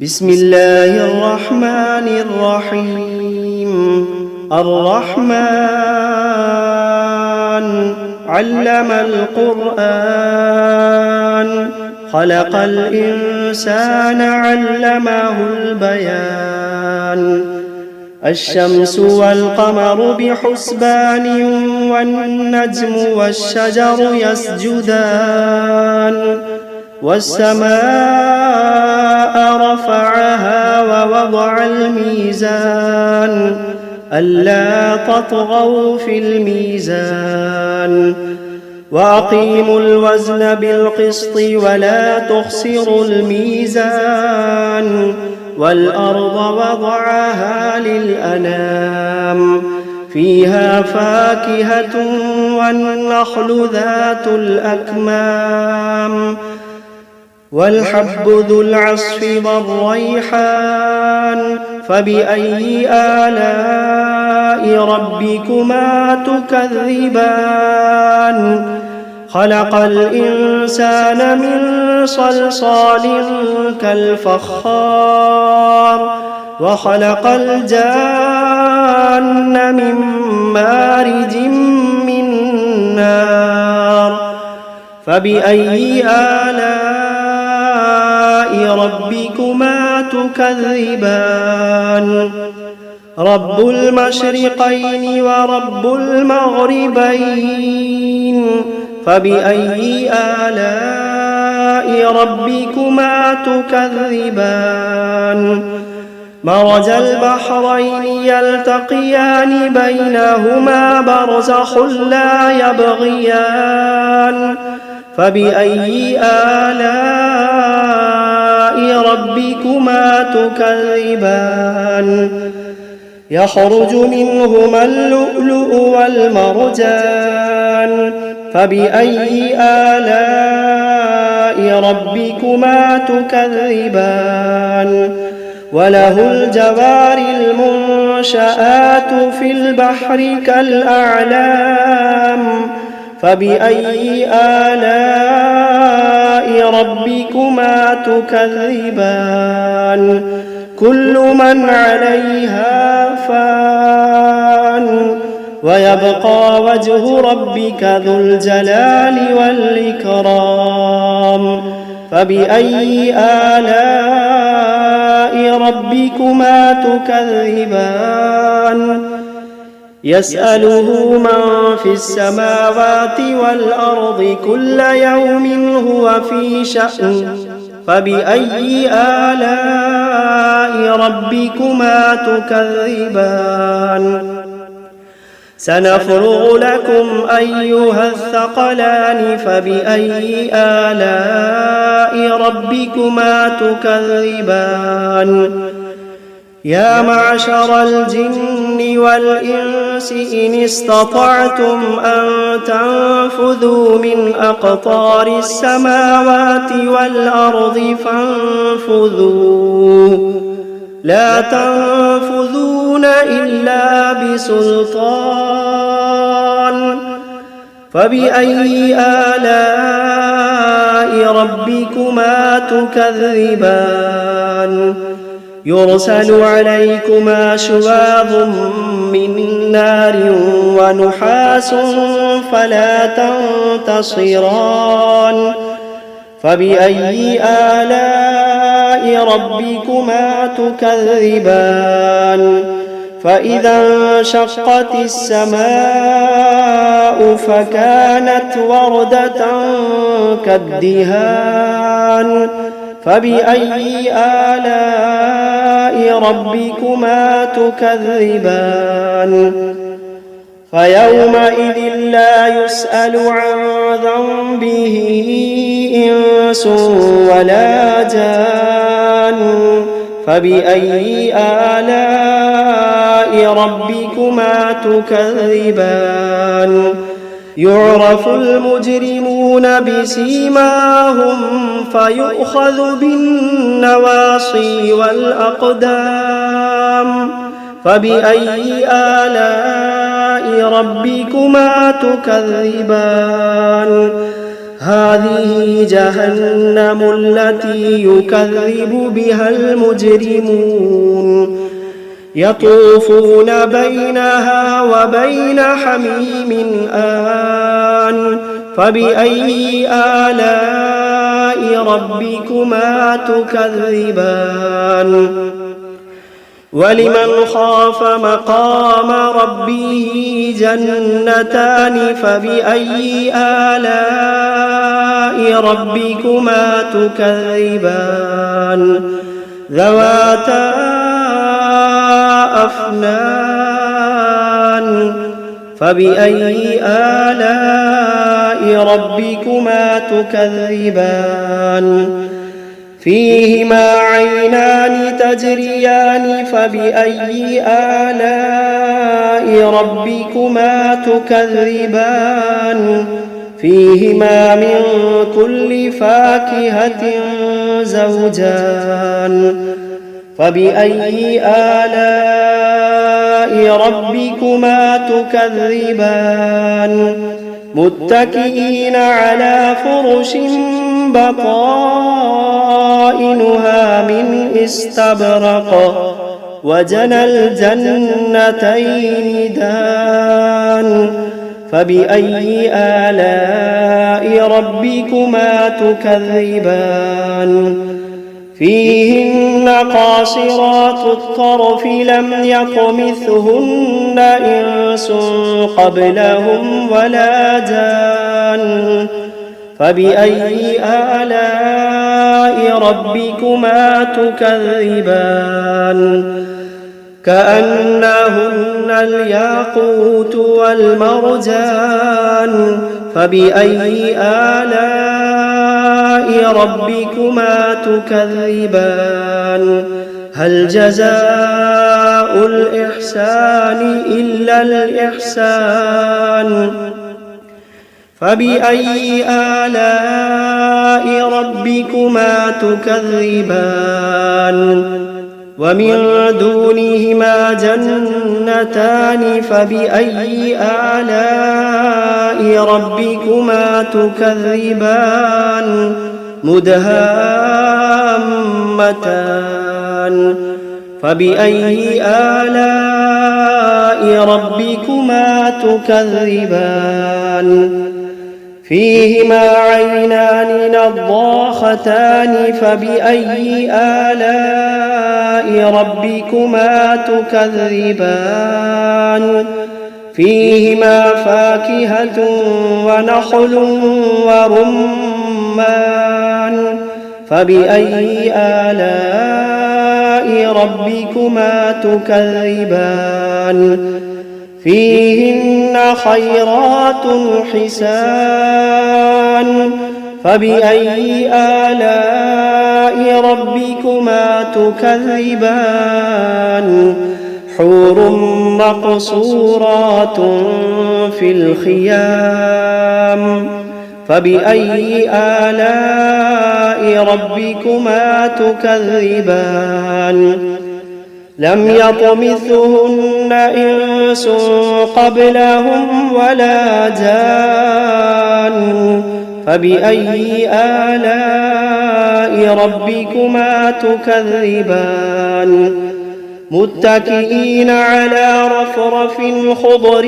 بسم الله الرحمن الرحيم. الرحمن علم القرآن، خلق الإنسان علمه البيان. الشمس والقمر بحسبان، والنجم والشجر يسجدان. والسماء رفعها ووضع الميزان، ألا تطغوا في الميزان. وأقيموا الوزن بالقسط ولا تخسروا الميزان. والأرض وضعها للأنام، فيها فاكهة والنخل ذات الأكمام، والحب ذو العصف والريحان. فبأي آلاء ربكما تكذبان؟ خلق الإنسان من صلصال كالفخار، وخلق الجان من مارج من نار. فبأي آلاء ربكما تكذبان؟ رب المشرقين ورب المغربين. فبأي آلاء ربكما تكذبان؟ مرج البحرين يلتقيان، بينهما برزخ لا يبغيان. فبأي آلاء ربكما تكذبان؟ يخرج منهما اللؤلؤ والمرجان. فبأي آلاء ربكما تكذبان؟ وله الجوار المنشآت في البحر كالأعلام. فبأي آلاء ربكما تكذبان؟ كل من عليها فان، ويبقى وجه ربك ذو الجلال والإكرام. فبأي آلاء ربكما تكذبان؟ يسأله من في السماوات والأرض كل يوم هو في شأن. فبأي آلاء ربكما تكذبان؟ سنفرغ لكم أيها الثقلان. فبأي آلاء ربكما تكذبان؟ يا معشر الجن والإنس إن استطعتم أن تنفذوا من أقطار السماوات والأرض فانفذوا، لا تنفذون إلا بسلطان. فبأي آلاء ربكما تكذبان؟ يرسل عليكما شواظ من نار ونحاس فلا تنتصران. فبأي آلاء ربكما تكذبان؟ فإذا انشقت السماء فكانت وردة كالدهان. فبأي آلاء ربكما تكذبان؟ فيومئذ لا يسأل عن ذنبه إنس ولا جان. فبأي آلاء ربكما تكذبان؟ يعرف المجرمون بسيماهم فيؤخذ بالنواصي والأقدام. فبأي آلاء ربكما تكذبان؟ هذه جهنم التي يكذب بها المجرمون يطوفون بينها وبين حميم آن فبأي آلاء ربكما تكذبان ولمن خاف مقام ربه جنتان فبأي آلاء ربكما تكذبان ذواتا أفنان فبأي آلاء ربكما تكذبان فيهما عينان تجريان فبأي آلاء ربكما تكذبان فيهما من كل فاكهة زوجان فبأي آلاء ربكما تكذبان متكئين على فرش بطائنها من استبرق وجنى الجنتين دان فبأي آلاء ربكما تكذبان فيهن قاصرات الطرف لم يطمثهن إنس قبلهم ولا جان فبأي آلاء ربكما تكذبان كأنهن الياقوت والمرجان فبأي آلاء ربكما تكذبان هل جزاء الإحسان إلا الإحسان فبأي آلاء ربكما تكذبان ومن دونهما جنتان فبأي آلاء ربكما تكذبان مدهامتان فبأي آلاء ربكما تكذبان فيهما عينان نضاختان فبأي آلاء ربكما تكذبان فيهما فاكهة ونخل ورمان فبأي آلاء ربكما تكذبان فيهن خيرات حسان فبأي آلاء ربكما تكذبان حور مقصورات في الخيام فبأي آلاء ربكما تكذبان لم يطمثهن إنس قبلهم ولا جان فبأي آلاء ربكما تكذبان متكئين على رفرف خضر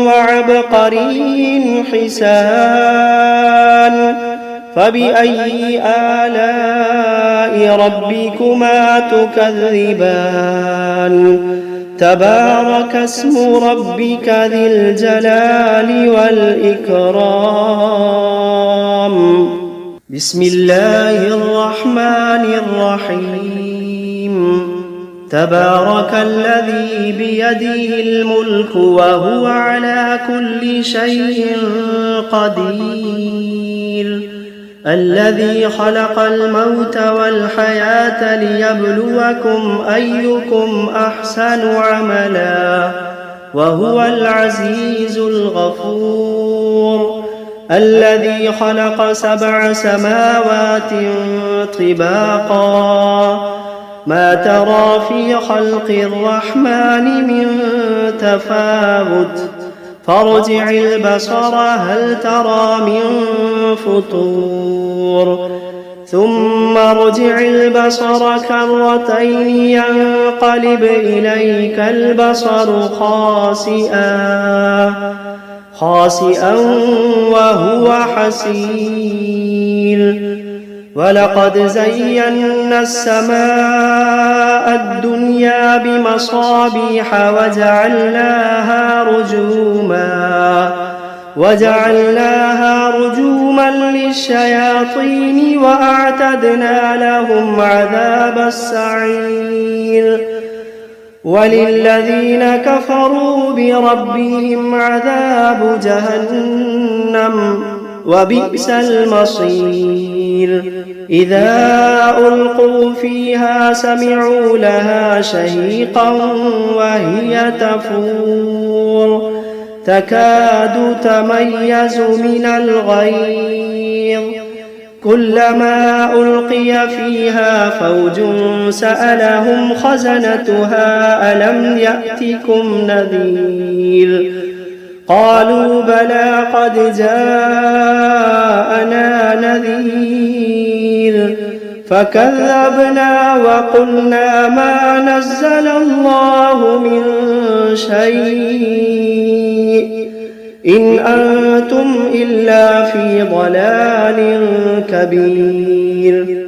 وعبقري حسان فبأي آلاء ربكما تكذبان تبارك اسم ربك ذي الجلال والإكرام بسم الله الرحمن الرحيم تبارك الذي بيده الملك وهو على كل شيء قدير الذي خلق الموت والحياة ليبلوكم أيكم أحسن عملا وهو العزيز الغفور الذي خلق 7 سماوات طباقا ما ترى في خلق الرحمن من تفاوت فارجع البصر هل ترى من فطور ثم ارجع البصر كرتين ينقلب إليك البصر خاسئا وهو حسير ولقد زينا السماء الدنيا بمصابيح وجعلناها رجوما للشياطين وأعتدنا لهم عذاب السعير وللذين كفروا بربهم عذاب جهنم وبئس المصير إذا ألقوا فيها سمعوا لها شهيقا وهي تفور تكاد تميز من الغيظ كلما ألقي فيها فوج سألهم خزنتها ألم يأتكم نذير قالوا بلى قد جاءنا نذير فكذبنا وقلنا ما نزل الله من شيء إن أنتم إلا في ضلال كبير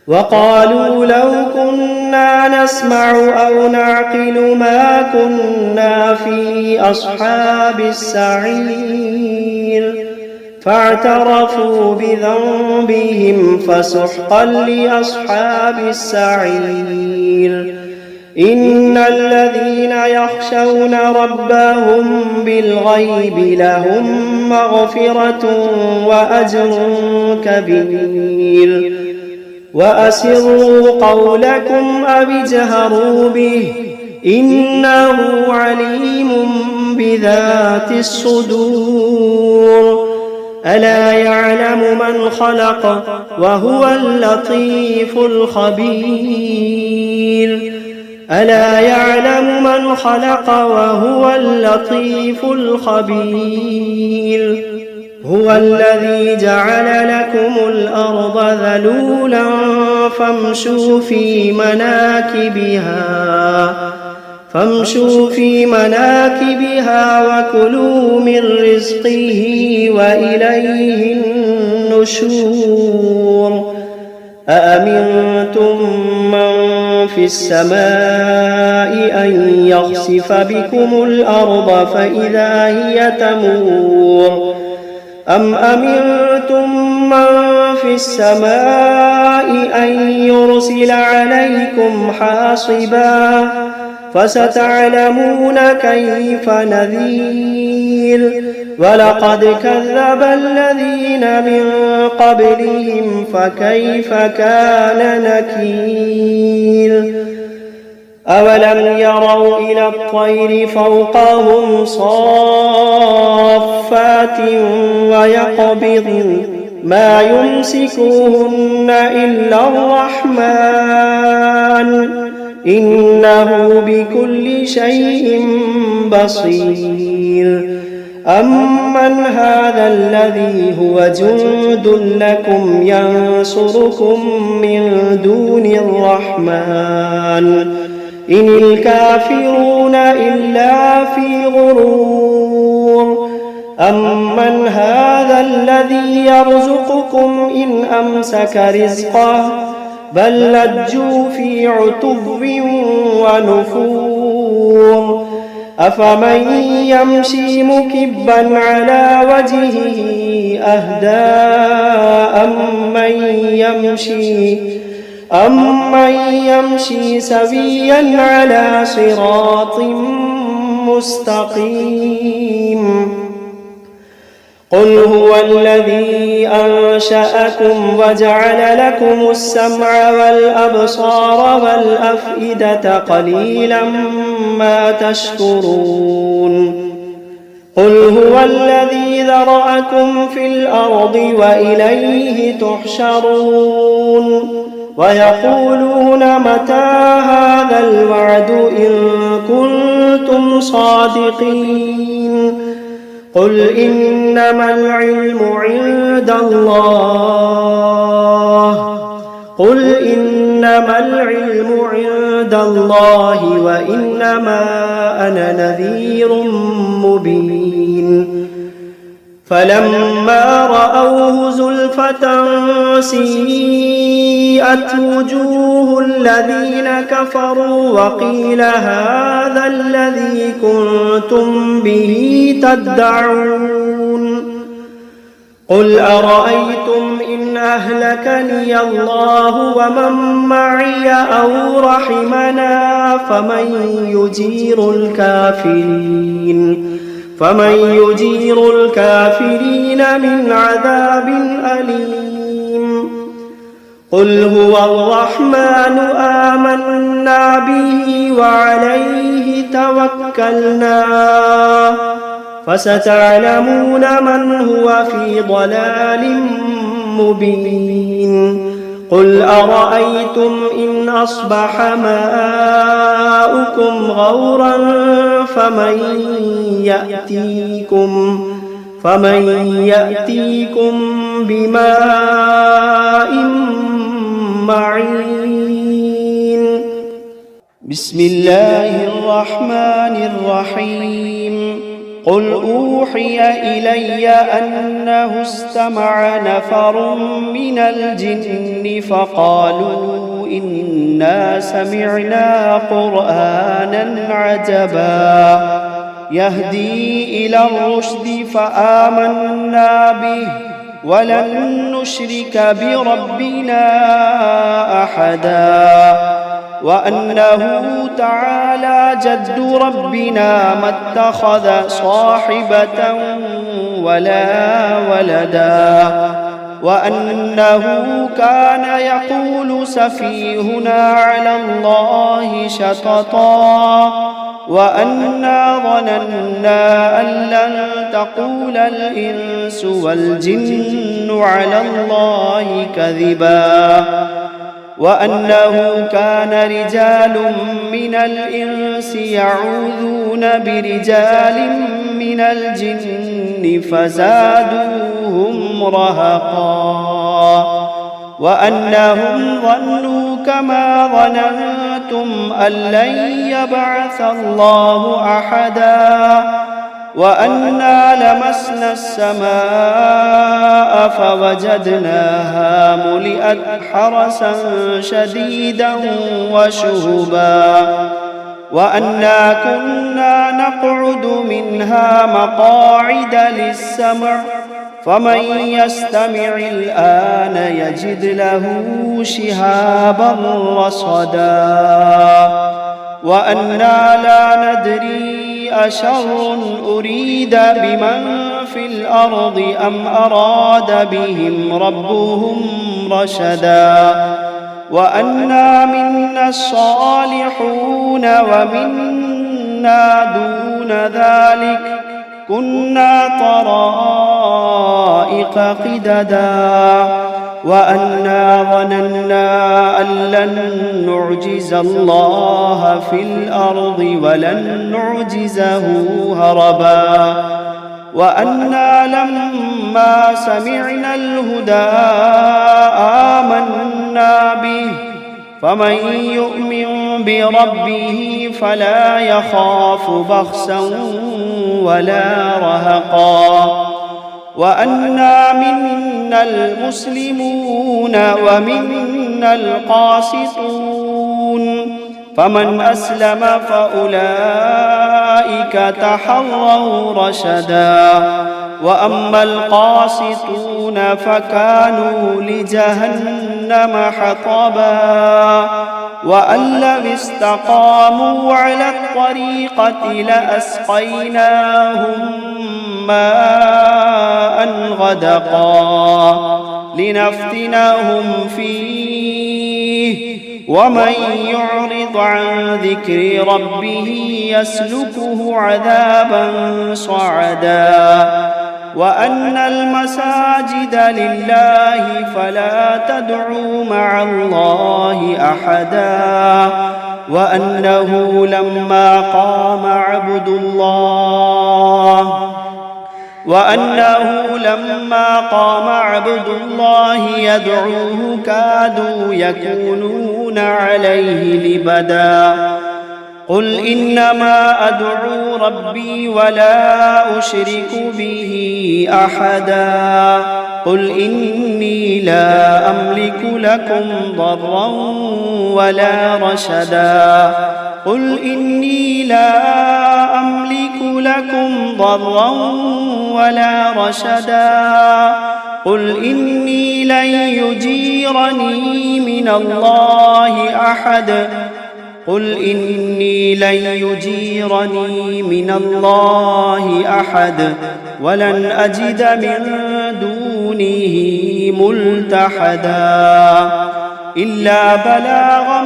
وقالوا لو كنا نسمع أو نعقل ما كنا في أصحاب السعير فاعترفوا بذنبهم فسحقا لأصحاب السعير إن الذين يخشون ربهم بالغيب لهم مغفرة وأجر كبير وأسروا قولكم أو اجهروا به إنه عليم بذات الصدور ألا يعلم من خلق وهو اللطيف الخبير ألا يعلم من خلق وهو اللطيف الخبير هو الذي جعل لكم الأرض ذلولا فامشوا في مناكبها وكلوا من رزقه وإليه النشور أأمنتم من في السماء أن يخسف بكم الأرض فإذا هي تمور أم أمنتم من في السماء أن يرسل عليكم حاصبا فستعلمون كيف نذير ولقد كذب الذين من قبلهم فكيف كان نكير أولم يروا إلى الطير فوقهم صافات ويقبضن ما يمسكوهن إلا الرحمن إنه بكل شيء بصير أمن هذا الذي هو جند لكم ينصركم من دون الرحمن إن الكافرون إلا في غرور أمن هذا الذي يرزقكم إن أمسك رزقه بل لجوا في عتب ونفور أفمن يمشي مكبا على وجهه أهدى أمن يمشي سويا على صراط مستقيم قل هو الذي أنشأكم وجعل لكم السمع والأبصار والأفئدة قليلا ما تشكرون قل هو الذي ذرأكم في الأرض وإليه تحشرون ويقولون متى هذا الوعد إن كنتم صادقين قل إنما العلم عند الله وإنما أنا نذير مبين فلما رأوه زلفة سيئت وجوه الذين كفروا وقيل هذا الذي كنتم به تدعون قل أرأيتم إن أهلكني الله ومن معي أو رحمنا فمن يجير الكافرين من عذاب أليم قل هو الرحمن آمنا به وعليه توكلنا فستعلمون من هو في ضلال مبين قل أرأيتم إن أصبح ماؤكم غورا فمن يأتيكم بماء معين بسم الله الرحمن الرحيم قل أوحي إلي أنه استمع نفر من الجن فقالوا إنا سمعنا قرآنا عجبا يهدي إلى الرشد فآمنا به ولن نشرك بربنا أحدا وأنه تعالى جد ربنا ما اتخذ صاحبة ولا ولدا وأنه كان يقول سفيهنا على الله شططا وأنا ظننا أن لن تقول الإنس والجن على الله كذبا وأنه كان رجال من الإنس يعوذون برجال من الجن فزادوهم رهقا وأنهم ظنوا كما ظننتم أن لن يبعث الله أحدا وأنا لمسنا السماء فوجدناها ملئت حرسا شديدا وشهبا وأنا كنا نقعد منها مقاعد للسمع فمن يستمع الآن يجد له شهابا رصدا وأنا لا ندري أشر أريد بمن في الأرض أم أراد بهم ربهم رشدا وأنا منا الصالحون ومنا دون ذلك كنا طرائق قددا وأنا ظننا أن لن نعجز الله في الأرض ولن نعجزه هربا وأنا لما سمعنا الهدى آمنا به فمن يؤمن بربه فلا يخاف بخسا ولا رهقا وأنا منا المسلمون ومنا القاسطون فمن أسلم فأولئك تحروا رشدا وأما القاسطون فكانوا لجهنم حطبا وأن لو استقاموا على الطريقة لأسقيناهم ماء غدقا لنفتنهم فيه ومن يعرض عن ذكر ربه يسلكه عذابا صعدا وأن المساجد لله فلا تدعوا مع الله أحدا وأنه لما قام عبد الله يدعوه كادوا يكونون عليه لبدا. قل إنما أدعو ربي ولا أشرك به أحدا. قل إني لا أملك لكم ضرا ولا رشدا. قل إني لا أملك لكم ضرا ولا رشدا. قل إني لن يجيرني من الله أحد. قل إني لن يجيرني من الله أحد ولن أجد من دونه ملتحدا إلا بلاغا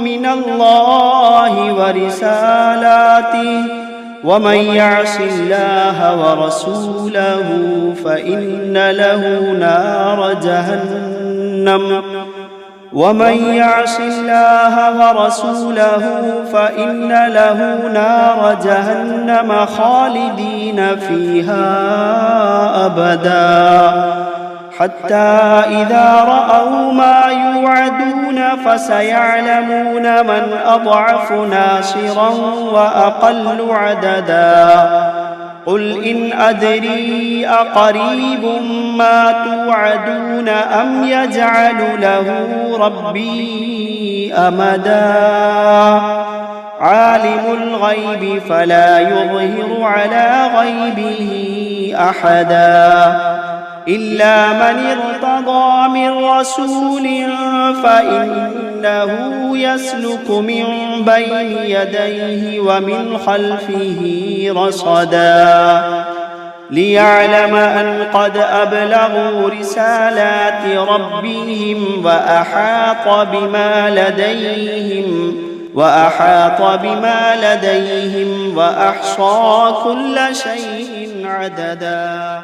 من الله ورسالاته ومن يعص الله ورسوله فإن له نار جهنم خالدين فيها أبدا. حتى إذا رأوا ما يوعدون فسيعلمون من أضعف ناصرا وأقل عددا. قل إن أدري أقريب ما توعدون أم يجعل له ربي أمدا. عالم الغيب فلا يظهر على غيبه أحدا إلا من ارتضى من رسول فإنه يسلك من بين يديه ومن خلفه رصدا ليعلم أن قد أبلغوا رسالات ربهم وأحاط بما لديهم وأحصى كل شيء عددا.